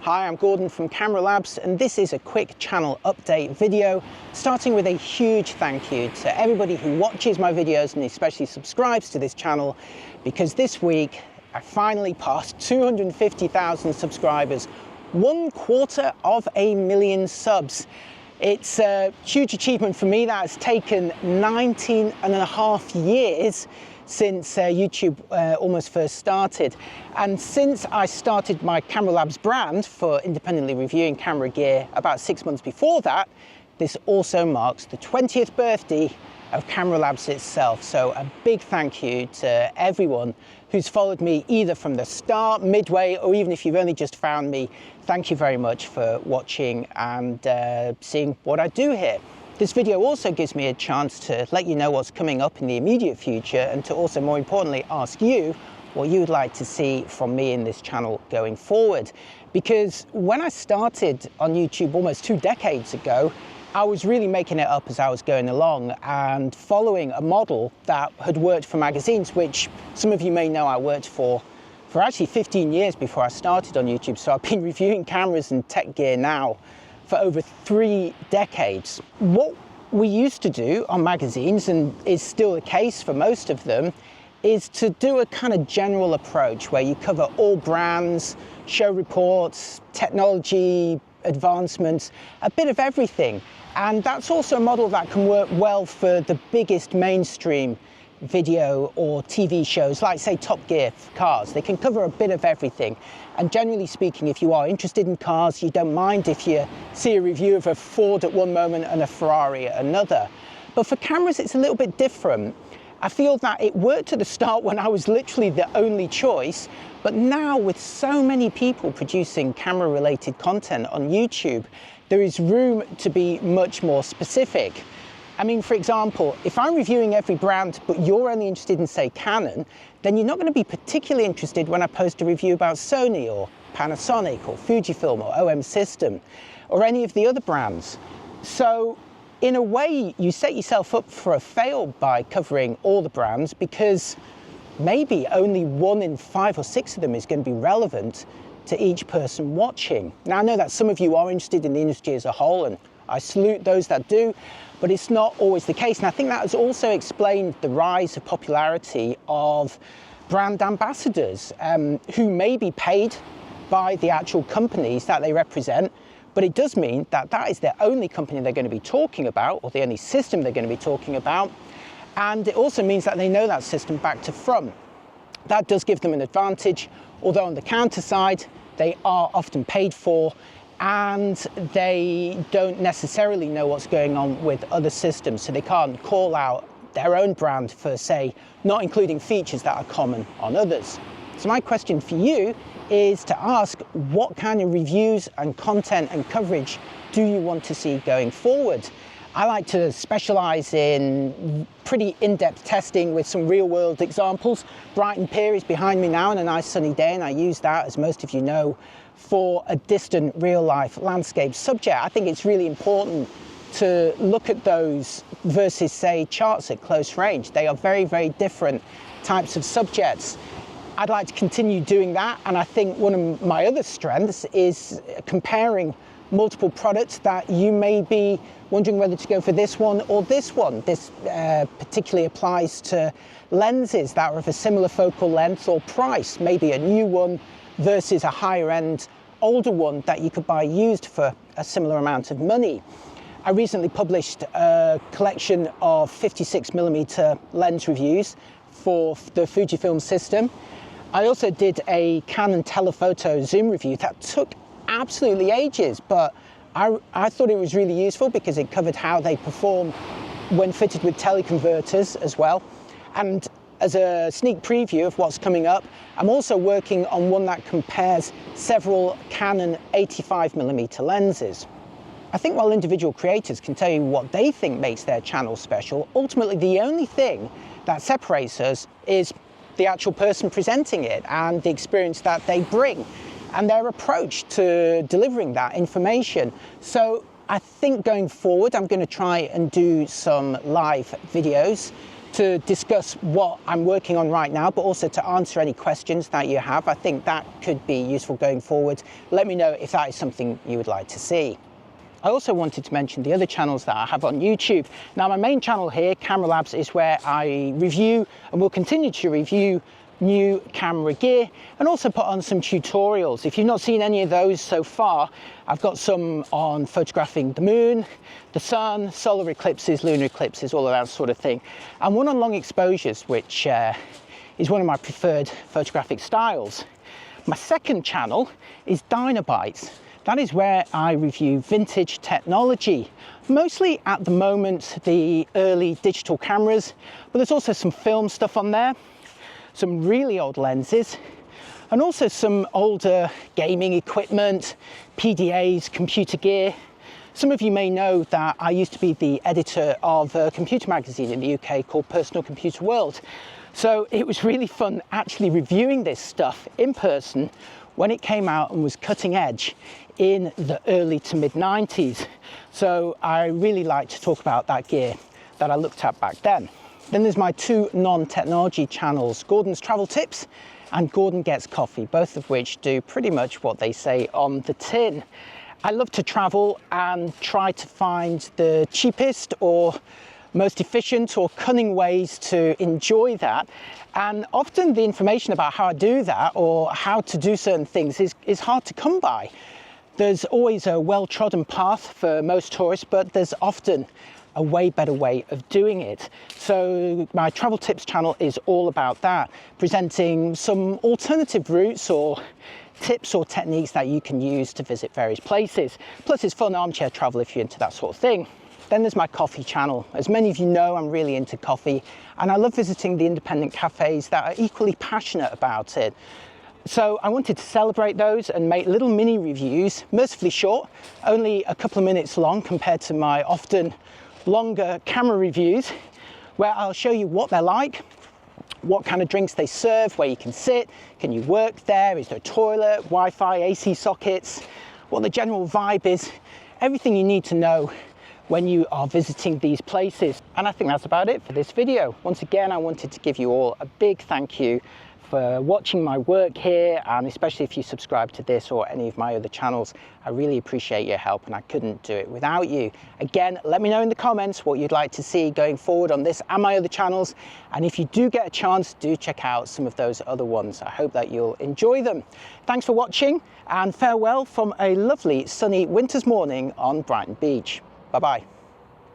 Hi, I'm Gordon from Camera Labs, and this is a quick channel update video, starting with a huge thank you to everybody who watches my videos and especially subscribes to this channel, because this week I finally passed 250,000 subscribers, 1/4 subs. It's a huge achievement for me. That has taken 19.5 years since YouTube almost first started. And since I started my Camera Labs brand for independently reviewing camera gear about 6 months before that, this also marks the 20th birthday of Camera Labs itself. So a big thank you to everyone who's followed me either from the start, midway, or even if you've only just found me. Thank you very much for watching and seeing what I do here. This video also gives me a chance to let you know what's coming up in the immediate future, and to also, more importantly, ask you what you would like to see from me in this channel going forward. Because when I started on YouTube almost 2 decades ago, I was really making it up as I was going along and following a model that had worked for magazines, which some of you may know I worked for actually 15 years before I started on YouTube. So I've been reviewing cameras and tech gear now for over 3 decades. What we used to do on magazines, and is still the case for most of them, is to do a kind of general approach where you cover all brands, show reports, technology, advancements, a bit of everything. And that's also a model that can work well for the biggest mainstream video or TV shows, like say Top Gear for cars. They can cover a bit of everything. And generally speaking, if you are interested in cars, you don't mind if you see a review of a Ford at one moment and a Ferrari at another. But for cameras, it's a little bit different. I feel that it worked at the start when I was literally the only choice, but now with so many people producing camera related content on YouTube, there is room to be much more specific. I mean, for example, if I'm reviewing every brand, but you're only interested in, say, Canon, then you're not going to be particularly interested when I post a review about Sony or Panasonic or Fujifilm or OM System or any of the other brands. So in a way, you set yourself up for a fail by covering all the brands, because maybe only 1 in 5 or 6 of them is going to be relevant to each person watching. Now, I know that some of you are interested in the industry as a whole, and I salute those that do, but it's not always the case. And I think that has also explained the rise of popularity of brand ambassadors who may be paid by the actual companies that they represent, but it does mean that that is their only company they're going to be talking about, or the only system they're going to be talking about. And it also means that they know that system back to front. That does give them an advantage, although on the counter side, they are often paid for, and they don't necessarily know what's going on with other systems, so they can't call out their own brand for, say, not including features that are common on others. So my question for you is to ask, what kind of reviews and content and coverage do you want to see going forward? I like to specialize in pretty in-depth testing with some real-world examples. Brighton Pier is behind me now on a nice sunny day, and I use that, as most of you know, for a distant real-life landscape subject. I think it's really important to look at those versus, say, charts at close range. They are very, very different types of subjects. I'd like to continue doing that, and I think one of my other strengths is comparing multiple products that you may be wondering whether to go for this one or this one. This particularly applies to lenses that are of a similar focal length or price, maybe a new one versus a higher end older one that you could buy used for a similar amount of money. I recently published a collection of 56mm lens reviews for the Fujifilm system. I also did a Canon telephoto zoom review that took absolutely ages, but I thought it was really useful because it covered how they perform when fitted with teleconverters as well. And as a sneak preview of what's coming up, I'm also working on one that compares several Canon 85mm lenses. I think while individual creators can tell you what they think makes their channel special, ultimately the only thing that separates us is the actual person presenting it and the experience that they bring and their approach to delivering that information. So I think going forward, I'm going to try and do some live videos to discuss what I'm working on right now, but also to answer any questions that you have. I think that could be useful going forward. Let me know if that is something you would like to see. I also wanted to mention the other channels that I have on YouTube. Now, my main channel here, Camera Labs, is where I review and will continue to review new camera gear and also put on some tutorials. If you've not seen any of those so far, I've got some on photographing the moon, the sun, solar eclipses, lunar eclipses, all of that sort of thing, and one on long exposures, which is one of my preferred photographic styles. My second channel is Dynabytes. That is where I review vintage technology, mostly at the moment the early digital cameras, but there's also some film stuff on there, some really old lenses, and also some older gaming equipment, PDAs, computer gear. Some of you may know that I used to be the editor of a computer magazine in the UK called Personal Computer World. So it was really fun actually reviewing this stuff in person when it came out and was cutting edge in the early to mid 90s. So I really like to talk about that gear that I looked at back then. Then there's my two non-technology channels, Gordon's Travel Tips and Gordon Gets Coffee, both of which do pretty much what they say on the tin. I love to travel and try to find the cheapest or most efficient or cunning ways to enjoy that. And often the information about how I do that or how to do certain things is hard to come by. There's always a well-trodden path for most tourists, but there's often a way better way of doing it. So my Travel Tips channel is all about that, presenting some alternative routes or tips or techniques that you can use to visit various places. Plus it's fun armchair travel if you're into that sort of thing. Then there's my coffee channel. As many of you know, I'm really into coffee and I love visiting the independent cafes that are equally passionate about it. So I wanted to celebrate those and make little mini reviews, mercifully short, only a couple of minutes long compared to my often longer camera reviews, where I'll show you what they're like, what kind of drinks they serve, where you can sit, can you work there, is there a toilet, Wi-Fi, AC sockets, what the general vibe is, everything you need to know when you are visiting these places. And I think that's about it for this video. Once again, I wanted to give you all a big thank you for watching my work here, and especially if you subscribe to this or any of my other channels. I really appreciate your help and I couldn't do it without you. Again, let me know in the comments what you'd like to see going forward on this and my other channels, and if you do get a chance, do check out some of those other ones. I hope that you'll enjoy them. Thanks for watching and farewell from a lovely sunny winter's morning on Brighton Beach. Bye bye.